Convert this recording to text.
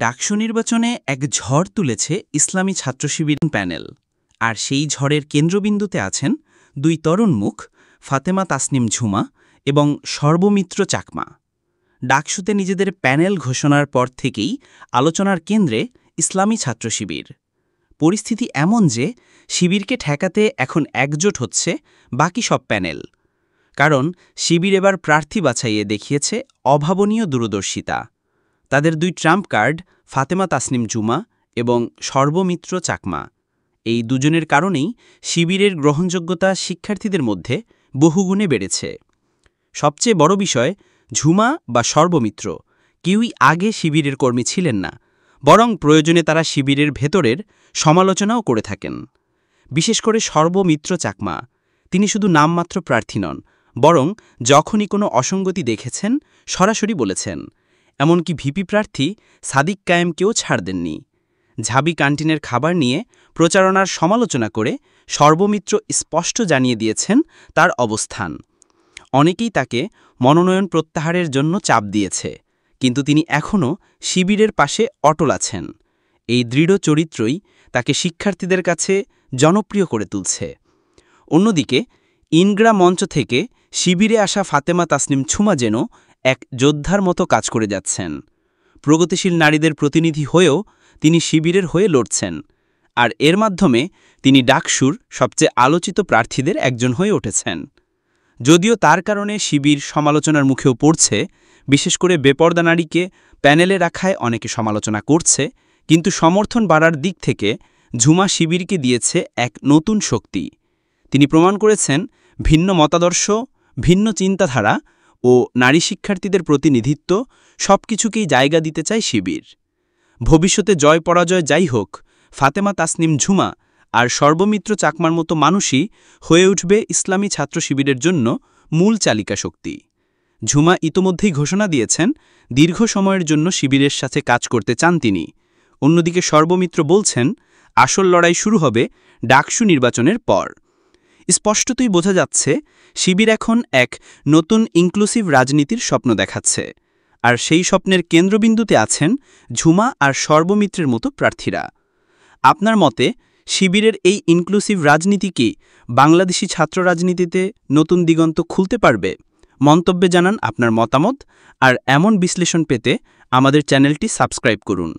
ডাকসু নির্বাচনে এক ঝড় তুলেছে ইসলামী ছাত্র শিবির প্যানেল। আর সেই ঝড়ের কেন্দ্রবিন্দুতে আছেন দুই তরুণ মুখ, ফাতেমা তাসনিম ঝুমা এবং সর্বমিত্র চাকমা। ডাকসুতে নিজেদের প্যানেল ঘোষণার পর থেকেই আলোচনার কেন্দ্রে ইসলামী ছাত্র শিবির। পরিস্থিতি এমন যে শিবিরকে ঠেকাতে এখন একজোট হচ্ছে বাকি সব প্যানেল। কারণ শিবির এবার প্রার্থী বাছাইয়ে দেখিয়েছে অভাবনীয় দূরদর্শিতা। তাদের দুই ট্রাম্প কার্ড ফাতেমা তাসনিম জুমা এবং সর্বমিত্র চাকমা, এই দুজনের কারণেই শিবিরের গ্রহণযোগ্যতা শিক্ষার্থীদের মধ্যে বহুগুণে বেড়েছে। সবচেয়ে বড় বিষয়, ঝুমা বা সর্বমিত্র কেউই আগে শিবিরের কর্মী ছিলেন না, বরং প্রয়োজনে তারা শিবিরের ভেতরের সমালোচনাও করে থাকেন। বিশেষ করে সর্বমিত্র চাকমা, তিনি শুধু নামমাত্র প্রার্থী নন, বরং যখনই কোনো অসঙ্গতি দেখেছেন সরাসরি বলেছেন। এমনকি ভিপি প্রার্থী সাদিক কায়েমকেও ছাড় দেননি। ঝাবি ক্যান্টিনের খাবার নিয়ে প্রচারণার সমালোচনা করে সর্বমিত্র স্পষ্ট জানিয়ে দিয়েছেন তার অবস্থান। অনেকেই তাকে মনোনয়ন প্রত্যাহারের জন্য চাপ দিয়েছে, কিন্তু তিনি এখনও শিবিরের পাশে অটল আছেন। এই দৃঢ় চরিত্রই তাকে শিক্ষার্থীদের কাছে জনপ্রিয় করে তুলছে। অন্যদিকে ইনগ্রা মঞ্চ থেকে শিবিরে আসা ফাতেমা তাসনিম ঝুমা যেন এক যোদ্ধার মতো কাজ করে যাচ্ছেন। প্রগতিশীল নারীদের প্রতিনিধি হয়েও তিনি শিবিরের হয়ে লড়ছেন, আর এর মাধ্যমে তিনি ডাকসুর সবচেয়ে আলোচিত প্রার্থীদের একজন হয়ে উঠেছেন। যদিও তার কারণে শিবির সমালোচনার মুখেও পড়ছে, বিশেষ করে বেপর্দা নারীকে প্যানেলে রাখায় অনেকে সমালোচনা করছে, কিন্তু সমর্থন বাড়ার দিক থেকে ঝুমা শিবিরকে দিয়েছে এক নতুন শক্তি। তিনি প্রমাণ করেছেন ভিন্ন মতাদর্শ, ভিন্ন চিন্তাধারা ও নারী শিক্ষার্থীদের প্রতিনিধিত্ব সবকিছুকেই জায়গা দিতে চায় শিবির। ভবিষ্যতে জয় পরাজয় যাই হোক, ফাতেমা তাসনিম ঝুমা আর সর্বমিত্র চাকমার মতো মানুষই হয়ে উঠবে ইসলামী ছাত্র শিবিরের জন্য মূল চালিকা শক্তি। ঝুমা ইতোমধ্যেই ঘোষণা দিয়েছেন দীর্ঘ সময়ের জন্য শিবিরের সাথে কাজ করতে চান তিনি। অন্যদিকে সর্বমিত্র বলছেন আসল লড়াই শুরু হবে ডাকসু নির্বাচনের পর। স্পষ্টতই বোঝা যাচ্ছে শিবির এখন এক নতুন ইনক্লুসিভ রাজনীতির স্বপ্ন দেখাচ্ছে, আর সেই স্বপ্নের কেন্দ্রবিন্দুতে আছেন ঝুমা আর সর্বমিত্রের মতো প্রার্থীরা। আপনার মতে শিবিরের এই ইনক্লুসিভ রাজনীতি কি বাংলাদেশি ছাত্র রাজনীতিতে নতুন দিগন্ত খুলতে পারবে? মন্তব্যে জানান আপনার মতামত, আর এমন বিশ্লেষণ পেতে আমাদের চ্যানেলটি সাবস্ক্রাইব করুন।